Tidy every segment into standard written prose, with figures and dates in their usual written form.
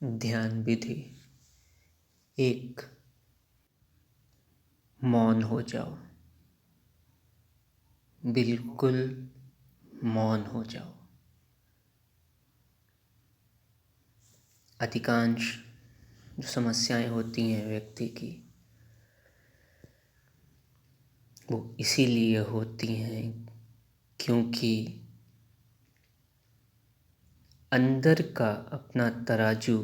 ध्यान विधि। एक, मौन हो जाओ, बिल्कुल मौन हो जाओ। अधिकांश जो समस्याएं होती हैं व्यक्ति की, वो इसीलिए होती हैं क्योंकि अंदर का अपना तराजू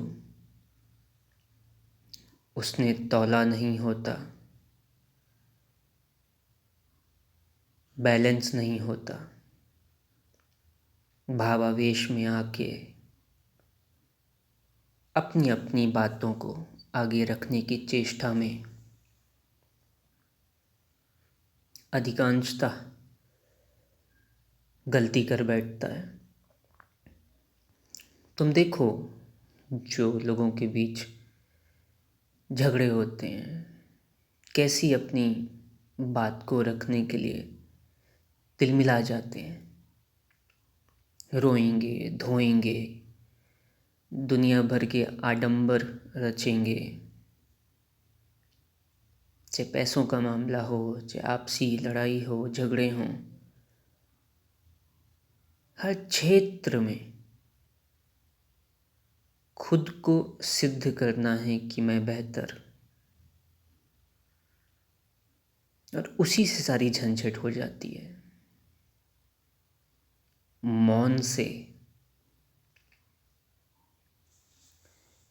उसने तौला नहीं होता, बैलेंस नहीं होता। भावावेश में आके अपनी अपनी बातों को आगे रखने की चेष्टा में अधिकांशतः गलती कर बैठता है। तुम देखो, जो लोगों के बीच झगड़े होते हैं, कैसी अपनी बात को रखने के लिए तिलमिला जाते हैं, रोएंगे, धोएंगे, दुनिया भर के आडंबर रचेंगे। चाहे पैसों का मामला हो, चाहे आपसी लड़ाई हो, झगड़े हों, हर क्षेत्र में खुद को सिद्ध करना है कि मैं बेहतर, और उसी से सारी झंझट हो जाती है। मौन से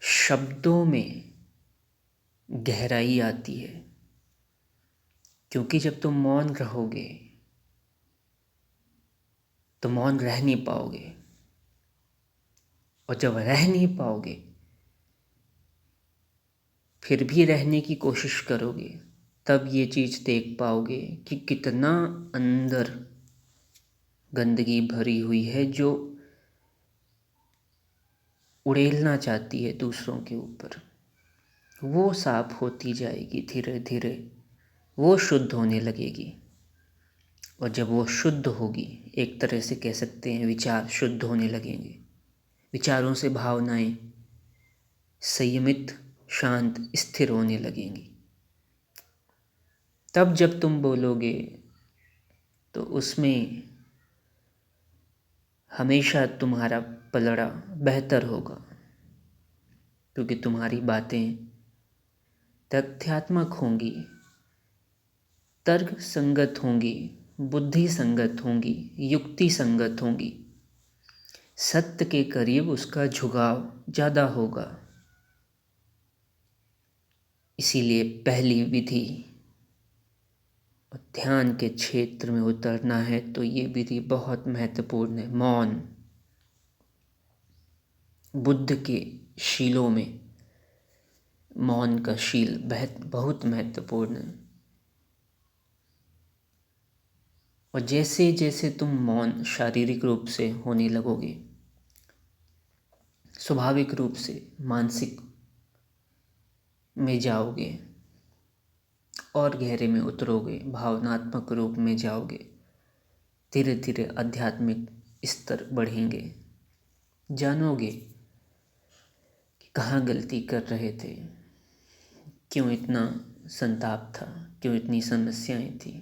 शब्दों में गहराई आती है, क्योंकि जब तुम मौन रहोगे तो मौन रह नहीं पाओगे, और जब रह नहीं पाओगे फिर भी रहने की कोशिश करोगे, तब ये चीज़ देख पाओगे कि कितना अंदर गंदगी भरी हुई है जो उड़ेलना चाहती है दूसरों के ऊपर। वो साफ होती जाएगी धीरे धीरे, वो शुद्ध होने लगेगी। और जब वो शुद्ध होगी, एक तरह से कह सकते हैं विचार शुद्ध होने लगेंगे। विचारों से भावनाएं संयमित, शांत, स्थिर होने लगेंगी। तब जब तुम बोलोगे तो उसमें हमेशा तुम्हारा पलड़ा बेहतर होगा, क्योंकि तुम्हारी बातें तथ्यात्मक होंगी, तर्क संगत होंगी, बुद्धि संगत होंगी, युक्ति संगत होंगी। सत्य के करीब उसका झुकाव ज़्यादा होगा। इसीलिए पहली विधि, ध्यान के क्षेत्र में उतरना है तो ये विधि बहुत महत्वपूर्ण है। मौन बुद्ध के शीलों में मौन का शील बहुत महत्वपूर्ण है। और जैसे जैसे तुम मौन शारीरिक रूप से होने लगोगे, स्वाभाविक रूप से मानसिक में जाओगे और गहरे में उतरोगे, भावनात्मक रूप में जाओगे, धीरे धीरे आध्यात्मिक स्तर बढ़ेंगे। जानोगे कि कहाँ गलती कर रहे थे, क्यों इतना संताप था, क्यों इतनी समस्याएं थी।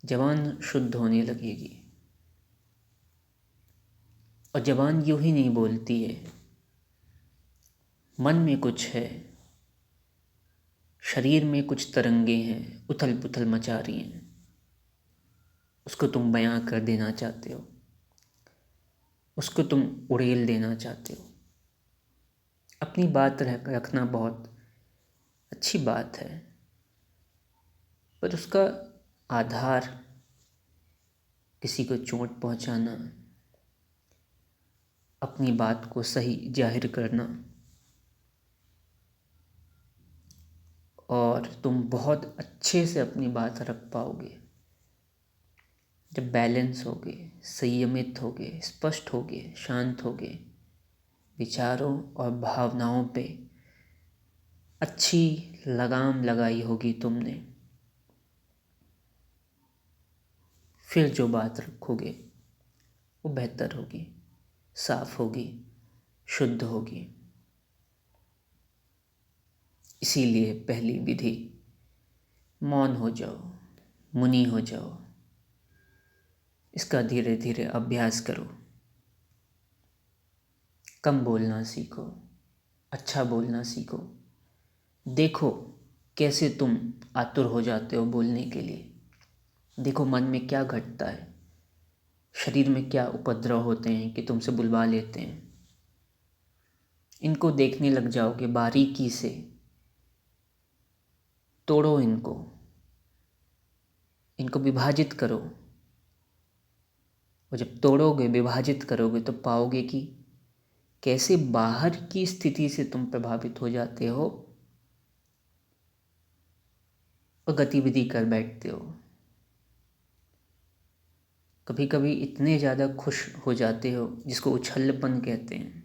जबान शुद्ध होने लगेगी, और जबान यूं ही नहीं बोलती है। मन में कुछ है, शरीर में कुछ तरंगे हैं, उथल पुथल मचा रही हैं, उसको तुम बयां कर देना चाहते हो, उसको तुम उड़ेल देना चाहते हो। अपनी बात रखना बहुत अच्छी बात है, पर उसका आधार किसी को चोट पहुंचाना, अपनी बात को सही जाहिर करना, और तुम बहुत अच्छे से अपनी बात रख पाओगे जब बैलेंस होगे, संयमित होगे, स्पष्ट होगे, शांत होगे, विचारों और भावनाओं पे अच्छी लगाम लगाई होगी तुमने। फिर जो बात रखोगे वो बेहतर होगी, साफ होगी, शुद्ध होगी। इसीलिए पहली विधि, मौन हो जाओ, मुनि हो जाओ। इसका धीरे धीरे अभ्यास करो। कम बोलना सीखो, अच्छा बोलना सीखो। देखो कैसे तुम आतुर हो जाते हो बोलने के लिए। देखो मन में क्या घटता है, शरीर में क्या उपद्रव होते हैं कि तुमसे बुलवा लेते हैं। इनको देखने लग जाओगे बारीकी से। तोड़ो इनको, इनको विभाजित करो। और जब तोड़ोगे, विभाजित करोगे, तो पाओगे कि कैसे बाहर की स्थिति से तुम प्रभावित हो जाते हो और गतिविधि कर बैठते हो। कभी कभी इतने ज़्यादा खुश हो जाते हो, जिसको उछल्लपन कहते हैं,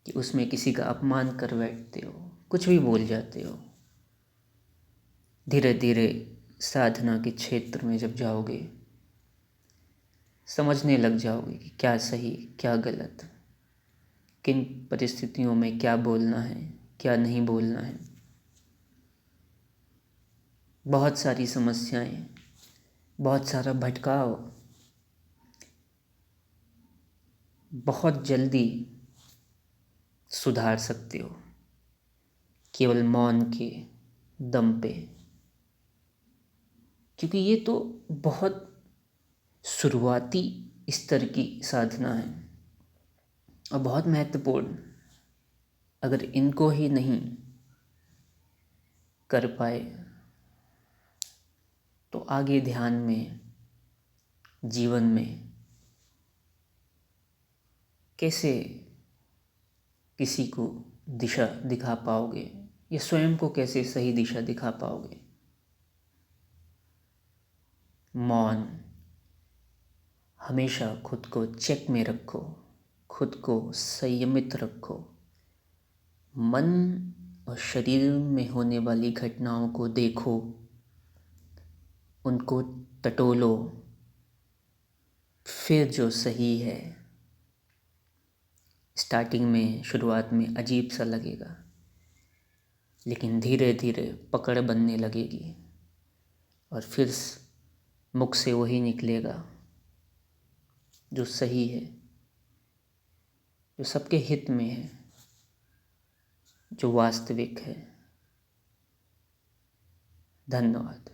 कि उसमें किसी का अपमान कर बैठते हो, कुछ भी बोल जाते हो। धीरे धीरे साधना के क्षेत्र में जब जाओगे, समझने लग जाओगे कि क्या सही क्या गलत, किन परिस्थितियों में क्या बोलना है क्या नहीं बोलना है। बहुत सारी समस्याएं, बहुत सारा भटकाव बहुत जल्दी सुधार सकते हो, केवल मौन के दम पे। क्योंकि ये तो बहुत शुरुआती स्तर की साधना है और बहुत महत्वपूर्ण। अगर इनको ही नहीं कर पाए तो आगे ध्यान में, जीवन में कैसे किसी को दिशा दिखा पाओगे, या स्वयं को कैसे सही दिशा दिखा पाओगे। मौन, हमेशा खुद को चेक में रखो, खुद को संयमित रखो। मन और शरीर में होने वाली घटनाओं को देखो, उनको टटोलो। फिर जो सही है, स्टार्टिंग में, शुरुआत में अजीब सा लगेगा, लेकिन धीरे धीरे पकड़ बनने लगेगी और फिर मुख से वही निकलेगा जो सही है, जो सबके हित में है, जो वास्तविक है। धन्यवाद।